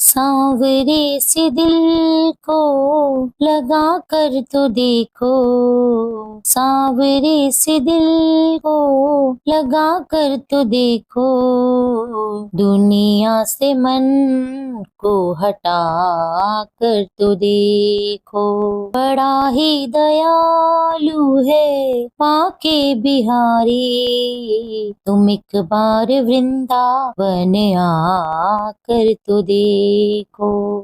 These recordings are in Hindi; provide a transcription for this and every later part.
सांवरे से दिल को लगा कर तो देखो, सांवरे से दिल को लगा कर तो देखो, दुनिया से मन को हटा कर तो देखो। बड़ा ही दयालु है माँ के बिहारी, तुम एक बार वृंदावन आकर तो देखो।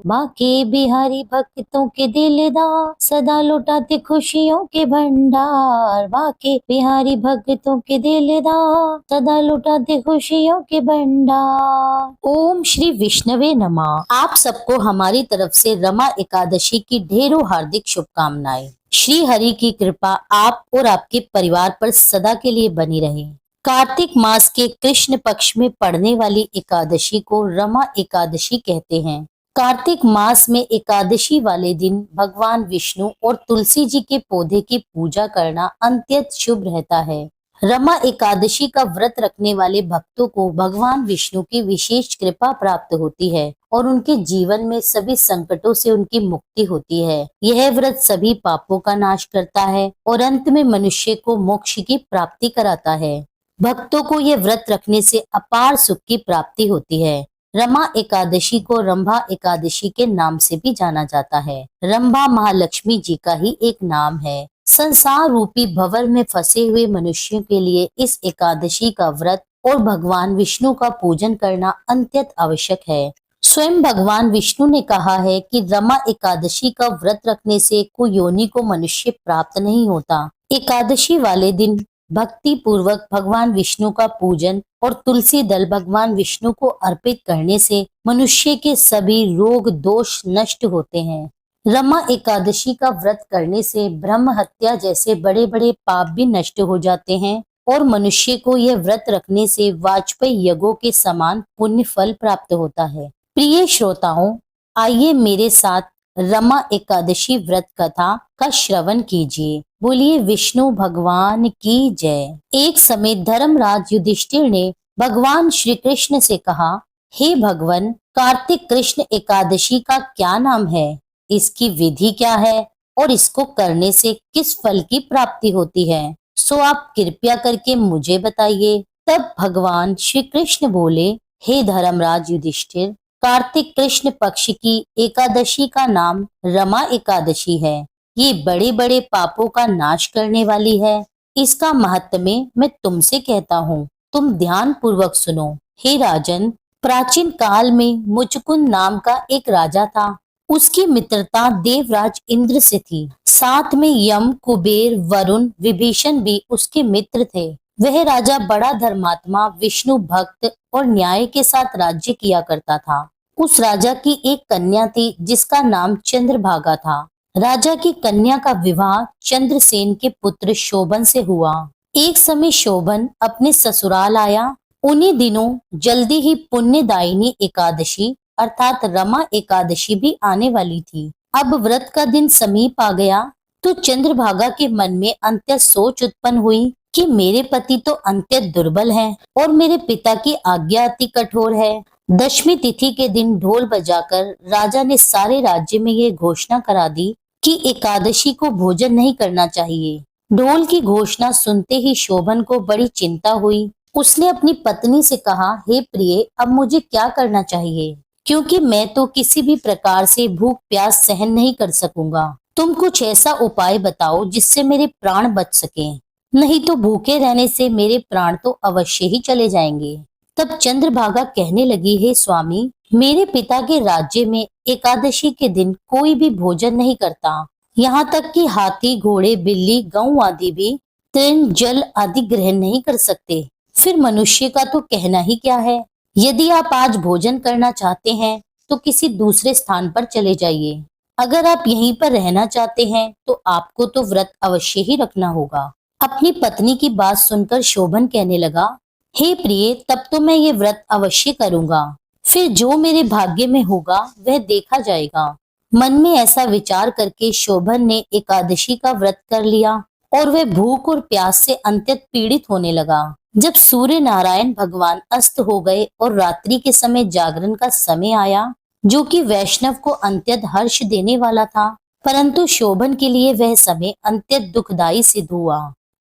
माँ के बिहारी भक्तों के दिलदार, सदा लुटाते खुशियों के भंडार। माँ के बिहारी भक्तों के दिलदार, सदा लुटाते खुशियों के भंडार। ओम श्री विष्णवे नमः। आप सबको हमारी तरफ से रमा एकादशी की ढेरों हार्दिक शुभकामनाएं। श्री हरि की कृपा आप और आपके परिवार पर सदा के लिए बनी रहे। कार्तिक मास के कृष्ण पक्ष में पड़ने वाली एकादशी को रमा एकादशी कहते हैं। कार्तिक मास में एकादशी वाले दिन भगवान विष्णु और तुलसी जी के पौधे की पूजा करना अत्यंत शुभ रहता है। रमा एकादशी का व्रत रखने वाले भक्तों को भगवान विष्णु की विशेष कृपा प्राप्त होती है और उनके जीवन में सभी संकटों से उनकी मुक्ति होती है। यह व्रत सभी पापों का नाश करता है और अंत में मनुष्य को मोक्ष की प्राप्ति कराता है। भक्तों को यह व्रत रखने से अपार सुख की प्राप्ति होती है। रमा एकादशी को रंभा एकादशी के नाम से भी जाना जाता है। रंभा महालक्ष्मी जी का ही एक नाम है। संसार रूपी भंवर में फंसे हुए मनुष्यों के लिए इस एकादशी का व्रत और भगवान विष्णु का पूजन करना अत्यंत आवश्यक है। स्वयं भगवान विष्णु ने कहा है कि रमा एकादशी का व्रत रखने से कोई योनि को मनुष्य प्राप्त नहीं होता। एकादशी वाले दिन भक्ति पूर्वक भगवान विष्णु का पूजन और तुलसी दल भगवान विष्णु को अर्पित करने से मनुष्य के सभी रोग दोष नष्ट होते हैं। रमा एकादशी का व्रत करने से ब्रह्म हत्या जैसे बड़े बड़े पाप भी नष्ट हो जाते हैं और मनुष्य को यह व्रत रखने से वाजपेयी यज्ञों के समान पुण्य फल प्राप्त होता है। प्रिय श्रोताओं, आइए मेरे साथ रमा एकादशी व्रत कथा का श्रवण कीजिए। बोलिए विष्णु भगवान की जय। एक समय धर्मराज युधिष्ठिर ने भगवान श्री कृष्ण से कहा, हे भगवान, कार्तिक कृष्ण एकादशी का क्या नाम है, इसकी विधि क्या है और इसको करने से किस फल की प्राप्ति होती है, सो आप कृपया करके मुझे बताइए। तब भगवान श्री कृष्ण बोले, हे धर्मराज युधिष्ठिर, कार्तिक कृष्ण पक्ष की एकादशी का नाम रमा एकादशी है। ये बड़े बड़े पापों का नाश करने वाली है। इसका महत्म्य मैं तुमसे कहता हूँ, तुम ध्यान पूर्वक सुनो। हे राजन, प्राचीन काल में मुचकुंद नाम का एक राजा था। उसकी मित्रता देवराज इंद्र से थी। साथ में यम, कुबेर, वरुण, विभीषण भी उसके मित्र थे। वह राजा बड़ा धर्मात्मा, विष्णु भक्त और न्याय के साथ राज्य किया करता था। उस राजा की एक कन्या थी जिसका नाम चंद्रभागा था। राजा की कन्या का विवाह चंद्रसेन के पुत्र शोभन से हुआ। एक समय शोभन अपने ससुराल आया। उन्हीं दिनों जल्दी ही पुण्यदायिनी एकादशी अर्थात रमा एकादशी भी आने वाली थी। अब व्रत का दिन समीप आ गया तो चंद्रभागा के मन में अंत्य सोच उत्पन्न हुई कि मेरे पति तो अत्यंत दुर्बल हैं और मेरे पिता की आज्ञा अति कठोर है। दशमी तिथि के दिन ढोल बजाकर राजा ने सारे राज्य में यह घोषणा करा दी कि एकादशी को भोजन नहीं करना चाहिए। ढोल की घोषणा सुनते ही शोभन को बड़ी चिंता हुई। उसने अपनी पत्नी से कहा, हे प्रिय, अब मुझे क्या करना चाहिए, क्योंकि मैं तो किसी भी प्रकार से भूख प्यास सहन नहीं कर सकूंगा। तुम कुछ ऐसा उपाय बताओ जिससे मेरे प्राण बच सकें, नहीं तो भूखे रहने से मेरे प्राण तो अवश्य ही चले जाएंगे। तब चंद्रभागा कहने लगी, हे स्वामी, मेरे पिता के राज्य में एकादशी के दिन कोई भी भोजन नहीं करता। यहाँ तक कि हाथी, घोड़े, बिल्ली, गऊ आदि भी तृण, जल आदि ग्रहण नहीं कर सकते। फिर मनुष्य का तो कहना ही क्या है। यदि आप आज भोजन करना चाहते हैं तो किसी दूसरे स्थान पर चले जाइए। अगर आप यहीं पर रहना चाहते हैं तो आपको तो व्रत अवश्य ही रखना होगा। अपनी पत्नी की बात सुनकर शोभन कहने लगा, हे प्रिय, तब तो मैं ये व्रत अवश्य करूंगा। फिर जो मेरे भाग्य में होगा वह देखा जाएगा। मन में ऐसा विचार करके शोभन ने एकादशी का व्रत कर लिया और वह भूख और प्यास से अत्यंत पीड़ित होने लगा। जब सूर्य नारायण भगवान अस्त हो गए और रात्रि के समय जागरण का समय आया जो कि वैष्णव को अत्यंत हर्ष देने वाला था, परंतु शोभन के लिए वह समय अत्यंत दुखदायी सिद्ध हुआ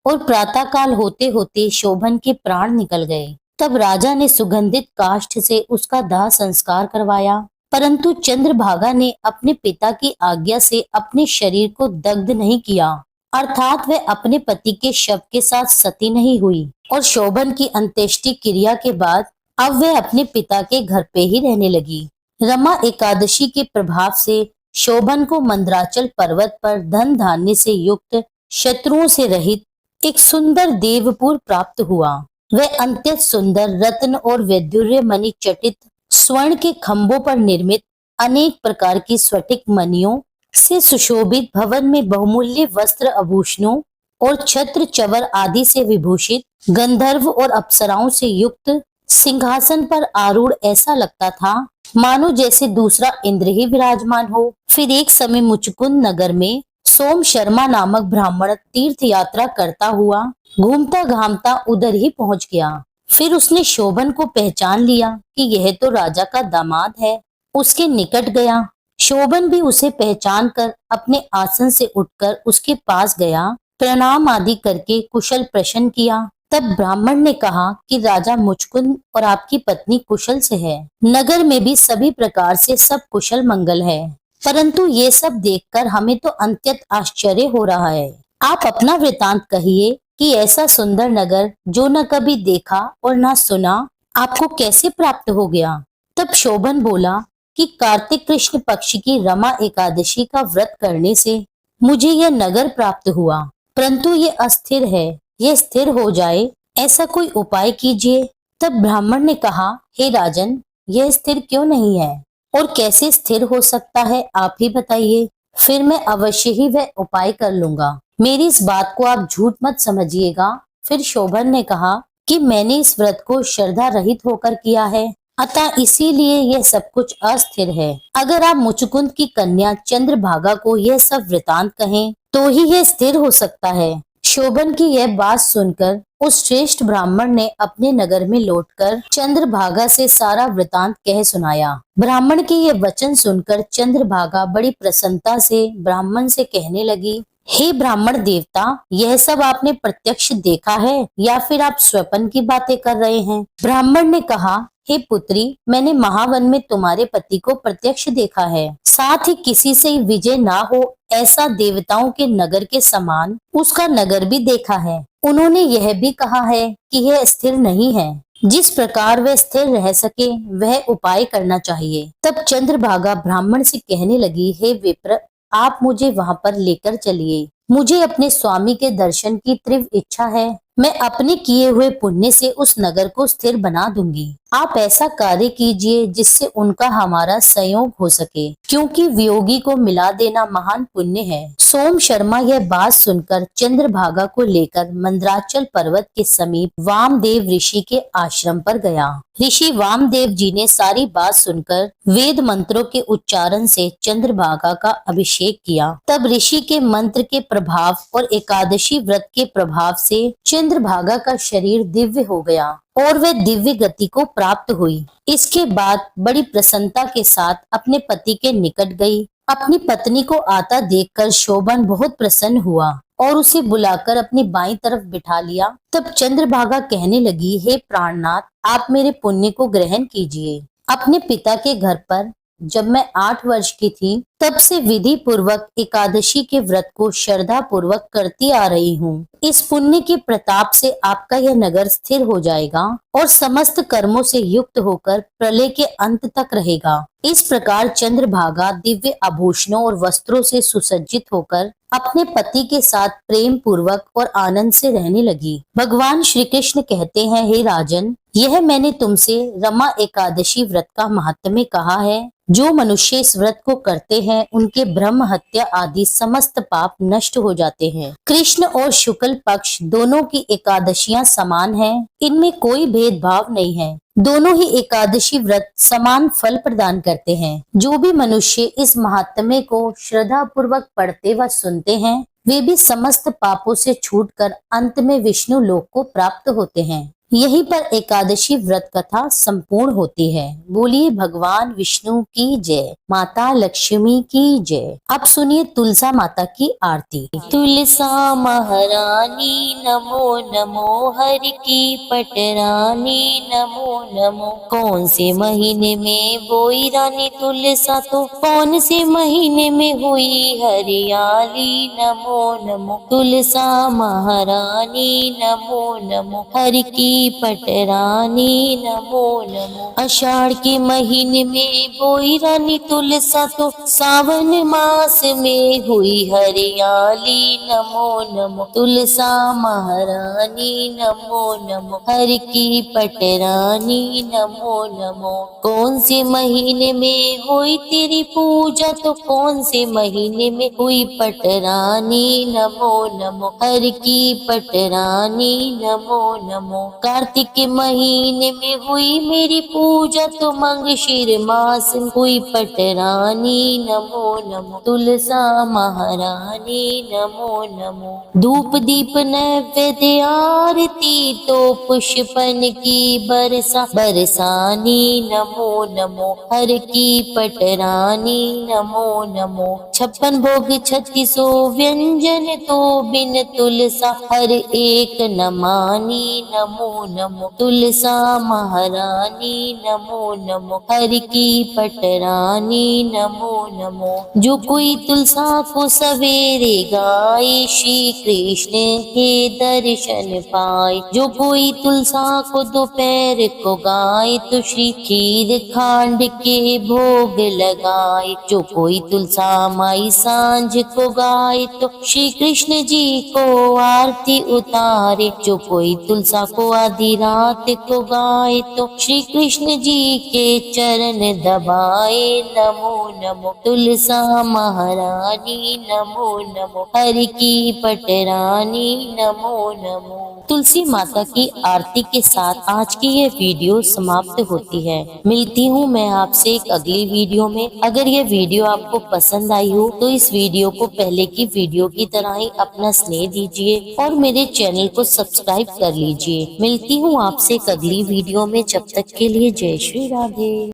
और प्रातःकाल होते होते शोभन के प्राण निकल गए। तब राजा ने सुगंधित काष्ठ से उसका दाह संस्कार करवाया, परंतु चंद्रभागा ने अपने पिता की आज्ञा से अपने शरीर को दग्ध नहीं किया, अर्थात वह अपने पति के शव के साथ सती नहीं हुई और शोभन की अंत्येष्टि क्रिया के बाद अब वह अपने पिता के घर पे ही रहने लगी। रमा एकादशी के प्रभाव से शोभन को मंदराचल पर्वत पर धन धान्य से युक्त, शत्रुओं से रहित एक सुंदर देवपुर प्राप्त हुआ। वह अत्यंत सुंदर रत्न और वैदुर्य मणि चटित स्वर्ण के खंभों पर निर्मित अनेक प्रकार की स्फटिक मणियों से सुशोभित भवन में बहुमूल्य वस्त्र आभूषणों और छत्र चवर आदि से विभूषित गंधर्व और अप्सराओं से युक्त सिंहासन पर आरूढ़ ऐसा लगता था मानो जैसे दूसरा इंद्र ही विराजमान हो। फिर एक समय मुचकुंद नगर में सोम शर्मा नामक ब्राह्मण तीर्थ यात्रा करता हुआ घूमता घामता उधर ही पहुंच गया। फिर उसने शोभन को पहचान लिया कि यह तो राजा का दामाद है। उसके निकट गया। शोभन भी उसे पहचान कर अपने आसन से उठकर उसके पास गया, प्रणाम आदि करके कुशल प्रश्न किया। तब ब्राह्मण ने कहा कि राजा मुचकुंद और आपकी पत्नी कुशल से है। नगर में भी सभी प्रकार से सब कुशल मंगल है, परंतु ये सब देखकर हमें तो अत्यंत आश्चर्य हो रहा है। आप अपना वृतांत कहिए कि ऐसा सुंदर नगर जो न कभी देखा और न सुना आपको कैसे प्राप्त हो गया। तब शोभन बोला कि कार्तिक कृष्ण पक्ष की रमा एकादशी का व्रत करने से मुझे यह नगर प्राप्त हुआ, परंतु ये अस्थिर है, यह स्थिर हो जाए ऐसा कोई उपाय कीजिए। तब ब्राह्मण ने कहा, हे राजन, यह स्थिर क्यों नहीं है और कैसे स्थिर हो सकता है, आप ही बताइए, फिर मैं अवश्य ही वह उपाय कर लूंगा। मेरी इस बात को आप झूठ मत समझिएगा। फिर शोभन ने कहा कि मैंने इस व्रत को श्रद्धा रहित होकर किया है, अतः इसीलिए यह सब कुछ अस्थिर है। अगर आप मुचुकुंद की कन्या चंद्रभागा को यह सब वृतांत कहें तो ही यह स्थिर हो सकता है। शोभन की यह बात सुनकर उस श्रेष्ठ ब्राह्मण ने अपने नगर में लौटकर चंद्रभागा से सारा वृतांत कह सुनाया। ब्राह्मण के ये वचन सुनकर चंद्रभागा बड़ी प्रसन्नता से ब्राह्मण से कहने लगी, हे ब्राह्मण देवता, यह सब आपने प्रत्यक्ष देखा है या फिर आप स्वप्न की बातें कर रहे हैं? ब्राह्मण ने कहा, हे पुत्री, मैंने महावन में तुम्हारे पति को प्रत्यक्ष देखा है, साथ ही किसी से विजय ना हो ऐसा देवताओं के नगर के समान उसका नगर भी देखा है। उन्होंने यह भी कहा है कि यह स्थिर नहीं है, जिस प्रकार वह स्थिर रह सके वह उपाय करना चाहिए। तब चंद्रभागा ब्राह्मण से कहने लगी, हे विप्र, आप मुझे वहां पर लेकर चलिए। मुझे अपने स्वामी के दर्शन की तीव्र इच्छा है। मैं अपने किए हुए पुण्य से उस नगर को स्थिर बना दूंगी। आप ऐसा कार्य कीजिए जिससे उनका हमारा संयोग हो सके, क्योंकि वियोगी को मिला देना महान पुण्य है। सोम शर्मा यह बात सुनकर चंद्रभागा को लेकर मंदराचल पर्वत के समीप वामदेव ऋषि के आश्रम पर गया। ऋषि वामदेव जी ने सारी बात सुनकर वेद मंत्रों के उच्चारण से चंद्रभागा का अभिषेक किया। तब ऋषि के मंत्र के प्रभाव और एकादशी व्रत के प्रभाव से चंद्रभागा का शरीर दिव्य हो गया और वह दिव्य गति को प्राप्त हुई। इसके बाद बड़ी प्रसन्नता के साथ अपने पति के निकट गई। अपनी पत्नी को आता देखकर शोभन बहुत प्रसन्न हुआ और उसे बुलाकर अपनी बाईं तरफ बिठा लिया। तब चंद्रभागा कहने लगी, हे प्राणनाथ, आप मेरे पुण्य को ग्रहण कीजिए। अपने पिता के घर पर जब मैं 8 वर्ष की थी तब से विधि पूर्वक एकादशी के व्रत को श्रद्धा पूर्वक करती आ रही हूँ। इस पुण्य के प्रताप से आपका यह नगर स्थिर हो जाएगा और समस्त कर्मों से युक्त होकर प्रलय के अंत तक रहेगा। इस प्रकार चंद्रभागा दिव्य आभूषणों और वस्त्रों से सुसज्जित होकर अपने पति के साथ प्रेम पूर्वक और आनंद से रहने लगी। भगवान श्री कृष्ण कहते हैं, हे राजन, यह मैंने तुमसे रमा एकादशी व्रत का महात्म्य कहा है। जो मनुष्य इस व्रत को करते हैं उनके ब्रह्म हत्या आदि समस्त पाप नष्ट हो जाते हैं। कृष्ण और शुक्ल पक्ष दोनों की एकादशियां समान हैं, इनमें कोई भेदभाव नहीं है। दोनों ही एकादशी व्रत समान फल प्रदान करते हैं। जो भी मनुष्य इस महात्म्य को श्रद्धा पूर्वक पढ़ते व सुनते हैं वे भी समस्त पापों से छूटकर अंत में विष्णु लोक को प्राप्त होते हैं। यहीं पर एकादशी व्रत कथा संपूर्ण होती है। बोलिए भगवान विष्णु की जय, माता लक्ष्मी की जय। अब सुनिए तुलसा माता की आरती। तुलसा महारानी नमो नमो, हरि की पटरानी नमो नमो। कौन से महीने में बोई रानी तुलसा, तो कौन से महीने में हुई हरियाली। नमो नमो तुलसा महारानी नमो नमो, हरि की पटरानी नमो नमो। आषाढ़ के महीने में बोई रानी तुलसा, तो सावन मास में हुई हरियाली। नमो नमो तुलसा महारानी नमो नमो, हरि की पटरानी नमो नमो। कौन से महीने में हुई तेरी पूजा, तो कौन से महीने में हुई पटरानी। नमो नमो हरि की पटरानी नमो नमो। कार्तिक के महीने में हुई मेरी पूजा, तो मंगशीर मास में हुई पटरानी। नमो नमो तुलसा महारानी नमो नमो। धूप दीप नैवेद्य आरती, तो पुष्पन की बरसा बरसानी। नमो नमो हर की पटरानी नमो नमो। 56 भोग 3600 व्यंजन, तो बिन तुलसा हर एक न मानी। नमो नमो तुलसा महारानी नमो नमो, हरि की पटरानी नमो नमो। जो कोई तुलसा को सवेरे गाए, श्री कृष्ण के दर्शन पाए। जो कोई तुलसा को दोपहर को गाए, तो श्री खीर खांड के भोग लगाए। जो कोई तुलसा माई सांझ को गाए, तो श्री कृष्ण जी को आरती उतारे। जो कोई तुलसा को आधी रात को गाए, तो श्री कृष्ण जी के चरण दबाए। नमो नमो तुलसा महारानी नमो नमो, हरि की पटरानी नमो नमो। तुलसी माता की आरती के साथ आज की ये वीडियो समाप्त होती है। मिलती हूँ मैं आपसे एक अगली वीडियो में। अगर ये वीडियो आपको पसंद आई हो, तो इस वीडियो को पहले की वीडियो की तरह ही अपना स्नेह दीजिए और मेरे चैनल को सब्सक्राइब कर लीजिए। मिलती हूँ आपसे एक अगली वीडियो में। जब तक के लिए जय श्री राधे।